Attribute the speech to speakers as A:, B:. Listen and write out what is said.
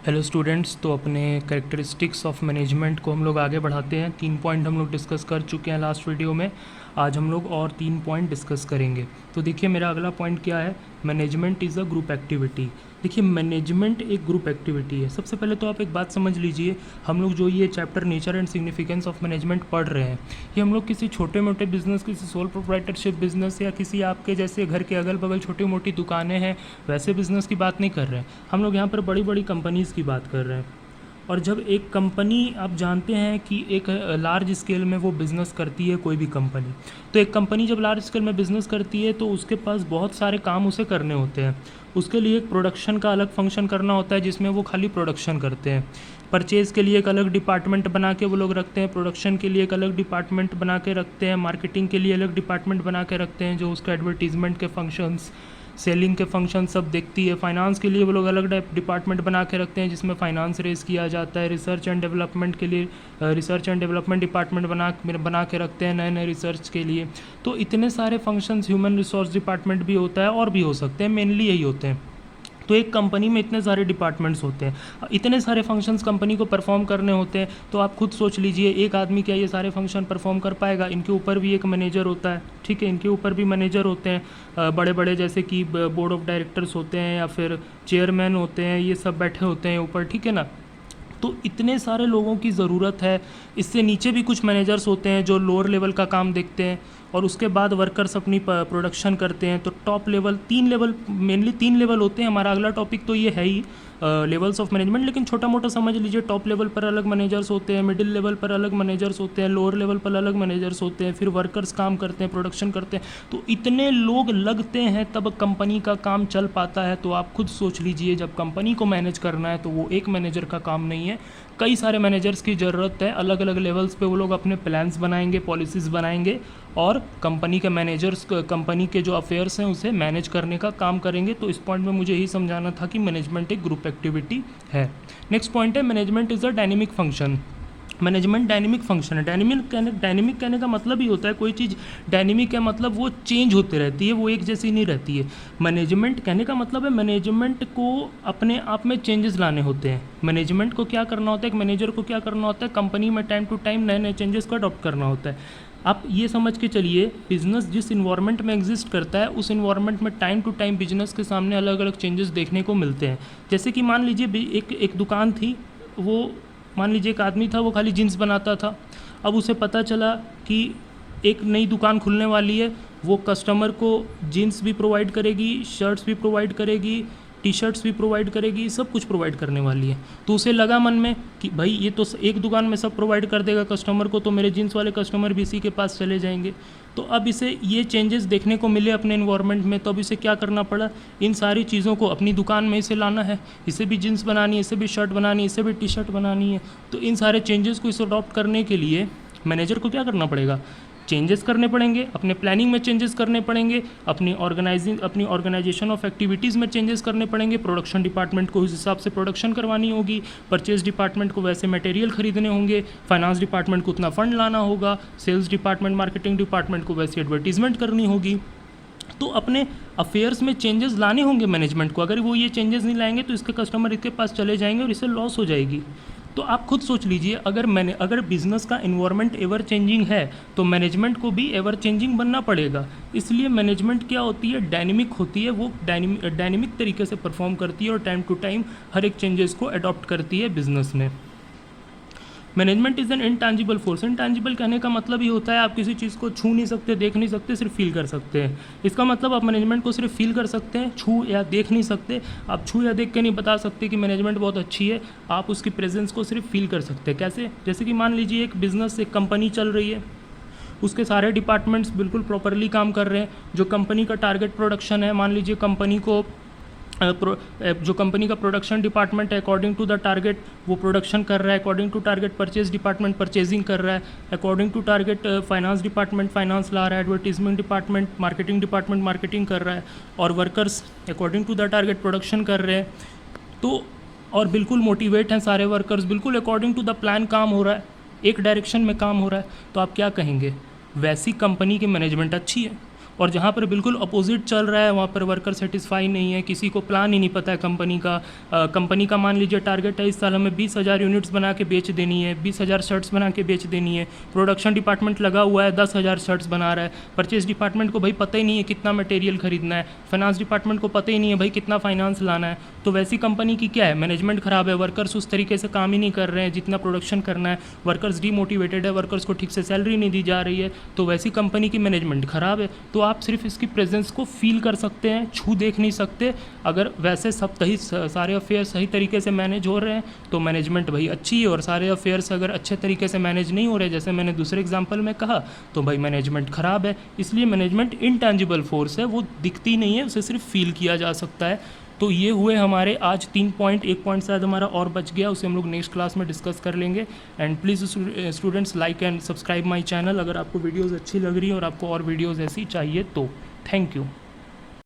A: Hello students, तो अपने characteristics of management को हम लोग आगे बढ़ाते हैं। 3 पॉइंट हम लोग डिस्कस कर चुके हैं लास्ट वीडियो में। आज हम लोग और 3 पॉइंट डिस्कस करेंगे। तो देखिए, मेरा अगला पॉइंट क्या है? Management is a group activity. देखिए, मैनेजमेंट एक ग्रुप एक्टिविटी है। सबसे पहले तो आप एक बात समझ लीजिए, हम लोग जो ये chapter nature and significance of management पढ़ रहे हैं, ये हम लोग किसी छोटे मोटे बिजनेस, किसी सोल प्रोप्राइटरशिप बिजनेस या किसी आपके जैसे घर के अगल बगल छोटी मोटी दुकानें हैं वैसे बिजनेस की बात नहीं कर रहे हैं। हम लोग यहाँ पर बड़ी बड़ी कंपनीज़ की बात कर रहे हैं। और जब एक कंपनी, आप जानते हैं कि एक लार्ज स्केल में वो बिज़नेस करती है कोई भी कंपनी, तो एक कंपनी जब लार्ज स्केल में बिज़नेस करती है तो उसके पास बहुत सारे काम उसे करने होते हैं। उसके लिए एक प्रोडक्शन का अलग फंक्शन करना होता है जिसमें वो खाली प्रोडक्शन करते हैं। परचेज़ के लिए एक अलग डिपार्टमेंट बना के वो लोग रखते हैं, प्रोडक्शन के लिए एक अलग डिपार्टमेंट बना के रखते हैं, मार्केटिंग के लिए अलग डिपार्टमेंट बना के रखते हैं जो उसका एडवर्टीज़मेंट के फंक्शंस, सेलिंग के फंक्शन सब देखती है। फाइनेंस के लिए वो लोग अलग डिपार्टमेंट बना के रखते हैं जिसमें फाइनेंस रेज किया जाता है। रिसर्च एंड डेवलपमेंट के लिए रिसर्च एंड डेवलपमेंट डिपार्टमेंट बना के रखते हैं नए नए रिसर्च के लिए। तो इतने सारे फंक्शंस ह्यूमन रिसोर्स डिपार्टमेंट भी होता है और भी हो सकते हैं, मेनली यही होते हैं। तो एक कंपनी में इतने सारे डिपार्टमेंट्स होते हैं, इतने सारे फंक्शंस कंपनी को परफॉर्म करने होते हैं। तो आप खुद सोच लीजिए, एक आदमी क्या ये सारे फंक्शन परफॉर्म कर पाएगा? इनके ऊपर भी एक मैनेजर होता है, ठीक है, इनके ऊपर भी मैनेजर होते हैं बड़े बड़े, जैसे कि बोर्ड ऑफ डायरेक्टर्स होते हैं या फिर चेयरमैन होते हैं, ये सब बैठे होते हैं ऊपर, ठीक है ना। तो इतने सारे लोगों की ज़रूरत है। इससे नीचे भी कुछ मैनेजर्स होते हैं जो लोअर लेवल का काम देखते हैं और उसके बाद वर्कर्स अपनी प्रोडक्शन करते हैं। तो top level, 3 level, mainly 3 level होते हैं। हमारा अगला टॉपिक तो ये है ही लेवल्स ऑफ मैनेजमेंट, लेकिन छोटा मोटा समझ लीजिए। टॉप लेवल पर अलग मैनेजर्स होते हैं, मिडिल लेवल पर अलग मैनेजर्स होते हैं, लोअर लेवल पर अलग मैनेजर्स होते हैं, फिर वर्कर्स काम करते हैं, प्रोडक्शन करते हैं। तो इतने लोग लगते हैं तब कंपनी का काम चल पाता है। तो आप खुद सोच लीजिए, जब कंपनी को मैनेज करना है तो वो एक मैनेजर का काम नहीं है, कई सारे मैनेजर्स की ज़रूरत है। अलग अलग लेवल्स पे वो लोग अपने प्लान्स बनाएंगे, पॉलिसीज़ बनाएंगे और कंपनी के मैनेजर्स, कंपनी के जो अफेयर्स हैं उसे मैनेज करने का काम करेंगे। तो इस पॉइंट में मुझे यही समझाना था कि मैनेजमेंट एक ग्रुप एक्टिविटी है। नेक्स्ट पॉइंट है, management is a dynamic function. Management dynamic function है। डायनेमिक कहने का मतलब ही होता है, कोई चीज़ डायनेमिक है मतलब वो चेंज होती रहती है, वो एक जैसी नहीं रहती है। मैनेजमेंट कहने का मतलब है मैनेजमेंट को अपने आप में चेंजेस लाने होते हैं। मैनेजमेंट को क्या करना होता है, एक मैनेजर को क्या करना होता है, कंपनी में टाइम टू टाइम नए नए चेंजेस को अडॉप्ट करना होता है। आप ये समझ के चलिए, बिजनेस जिस इन्वायरमेंट में एग्जिस्ट करता है उस इन्वायरमेंट में टाइम टू टाइम बिजनेस के सामने अलग अलग चेंजेस देखने को मिलते हैं। जैसे कि मान लीजिए एक दुकान थी, वो मान लीजिए एक आदमी था, वो खाली जीन्स बनाता था। अब उसे पता चला कि एक नई दुकान खुलने वाली है, वो कस्टमर को जीन्स भी प्रोवाइड करेगी, शर्ट्स भी प्रोवाइड करेगी, टी शर्ट्स भी प्रोवाइड करेगी, सब कुछ प्रोवाइड करने वाली है। तो उसे लगा मन में कि भाई ये तो एक दुकान में सब प्रोवाइड कर देगा कस्टमर को, तो मेरे जीन्स वाले कस्टमर भी इसी के पास चले जाएंगे। तो अब इसे ये चेंजेस देखने को मिले अपने इन्वायरमेंट में, तो अब इसे क्या करना पड़ा, इन सारी चीज़ों को अपनी दुकान में इसे लाना है। इसे भी जीन्स बनानी है, इसे भी शर्ट बनानी है, इसे भी टी शर्ट बनानी है। तो इन सारे चेंजेस को इसे अडॉप्ट करने के लिए मैनेजर को क्या करना पड़ेगा, चेंजेस करने पड़ेंगे, अपने प्लानिंग में चेंजेस करने पड़ेंगे, अपनी ऑर्गेनाइजेशन ऑफ एक्टिविटीज़ में चेंजेस करने पड़ेंगे। प्रोडक्शन डिपार्टमेंट को उस हिसाब से प्रोडक्शन करवानी होगी, परचेज डिपार्टमेंट को वैसे मटेरियल खरीदने होंगे, फाइनेंस डिपार्टमेंट को उतना फंड लाना होगा, सेल्स डिपार्टमेंट, मार्केटिंग डिपार्टमेंट को वैसी एडवर्टीजमेंट करनी होगी। तो अपने अफेयर्स में चेंजेस लाने होंगे मैनेजमेंट को। अगर वो ये चेंजेस नहीं लाएंगे तो इसके कस्टमर इसके पास चले जाएंगे और इससे लॉस हो जाएगी। तो आप खुद सोच लीजिए, अगर बिज़नेस का इन्वायरमेंट एवर चेंजिंग है तो मैनेजमेंट को भी एवर चेंजिंग बनना पड़ेगा। इसलिए मैनेजमेंट क्या होती है, डायनेमिक होती है। वो डायनेमिक तरीके से परफॉर्म करती है और टाइम टू टाइम हर एक चेंजेस को अडॉप्ट करती है बिजनेस में। Management is an intangible force. Intangible कहने का मतलब ही होता है आप किसी चीज़ को छू नहीं सकते, देख नहीं सकते, सिर्फ फील कर सकते हैं। इसका मतलब आप मैनेजमेंट को सिर्फ फील कर सकते हैं, छू या देख नहीं सकते। आप छू या देख के नहीं बता सकते कि मैनेजमेंट बहुत अच्छी है, आप उसकी प्रेजेंस को सिर्फ फील कर सकते हैं। कैसे? जैसे कि मान लीजिए एक बिज़नेस, एक कंपनी चल रही है, उसके सारे डिपार्टमेंट्स बिल्कुल प्रॉपरली काम कर रहे हैं। जो कंपनी का टारगेट प्रोडक्शन है, मान लीजिए कंपनी को जो कंपनी का प्रोडक्शन डिपार्टमेंट है, अकॉर्डिंग टू द टारगेट वो प्रोडक्शन कर रहा है, according to target purchase department purchasing कर रहा है, according to target finance department finance ला रहा है, एडवर्टीजमेंट डिपार्टमेंट मार्केटिंग मार्केटिंग कर रहा है, और workers according to the target production कर रहे हैं। तो और बिल्कुल मोटिवेट हैं सारे वर्कर्स, बिल्कुल अकॉर्डिंग टू द प्लान काम हो रहा है, एक डायरेक्शन में काम हो रहा है। तो आप क्या कहेंगे, वैसी कंपनी की मैनेजमेंट अच्छी है। और जहाँ पर बिल्कुल अपोजिट चल रहा है वहाँ पर वर्कर सेटिस्फाई नहीं है, किसी को प्लान ही नहीं पता है कंपनी का मान लीजिए टारगेट है इस साल हमें 20,000 यूनिट्स बना के बेच देनी है, 20,000 शर्ट्स बना के बेच देनी है। प्रोडक्शन डिपार्टमेंट लगा हुआ है 10,000 शर्ट्स बना रहा है, परचेज डिपार्टमेंट को भाई पता ही नहीं है कितना मटेरियल खरीदना है, फाइनेंस डिपार्टमेंट को पता ही नहीं है भाई कितना फाइनेंस लाना है। तो वैसी कंपनी की क्या है, मैनेजमेंट ख़राब है, वर्कर्स उस तरीके से काम ही नहीं कर रहे हैं जितना प्रोडक्शन करना है, वर्कर्स डीमोटिवेटेड है, वर्कर्स को ठीक से सैलरी नहीं दी जा रही है, तो वैसी कंपनी की मैनेजमेंट ख़राब है। तो आप सिर्फ इसकी प्रेजेंस को फील कर सकते हैं, छू देख नहीं सकते। अगर वैसे सब सारे अफेयर सही तरीके से मैनेज हो रहे हैं तो मैनेजमेंट भाई अच्छी है, और सारे अफेयर्स अगर अच्छे तरीके से मैनेज नहीं हो रहे जैसे मैंने दूसरे एग्जांपल में कहा तो भाई मैनेजमेंट ख़राब है। इसलिए मैनेजमेंट इनटैंजिबल फोर्स है, वो दिखती नहीं है, उसे सिर्फ फील किया जा सकता है। तो ये हुए हमारे आज 3 पॉइंट, एक पॉइंट शायद हमारा और बच गया, उसे हम लोग नेक्स्ट क्लास में डिस्कस कर लेंगे। And please students like and subscribe my channel अगर आपको वीडियोज़ अच्छी लग रही है और आपको और वीडियोज़ ऐसी चाहिए तो। Thank you.